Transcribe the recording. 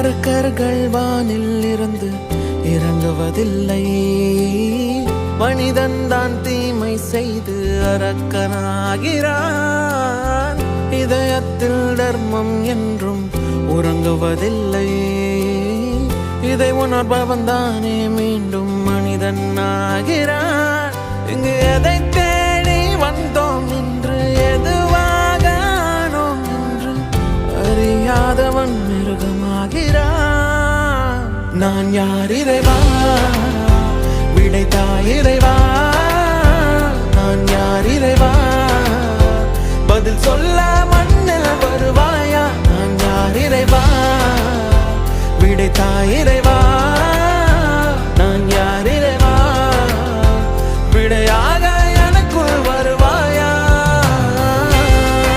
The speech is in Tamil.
அரக்கர்கள் வானில் இருந்து இறங்குவதில்லை, மனிதன் தான் தீமை செய்து அரக்கனாகிறான். இதயத்தில் தர்மம் என்றும் உறங்குவதில்லை, இதை உணர்பவன் தானே மீண்டும் மனிதன் ஆகிறான். இங்கு எதை தேடி வந்தோம் என்று, எதுவாக ஆனோம் என்று அறியாதவன் மிருகமாகிறான். நான் யார் இறைவா, விடைத்தாய் இறைவா. நான் யார் இறைவா, பதில் சொல்ல மண்ணில் வருவாயா. நான் யார் இறைவா, விடைத்தாய் இறைவா.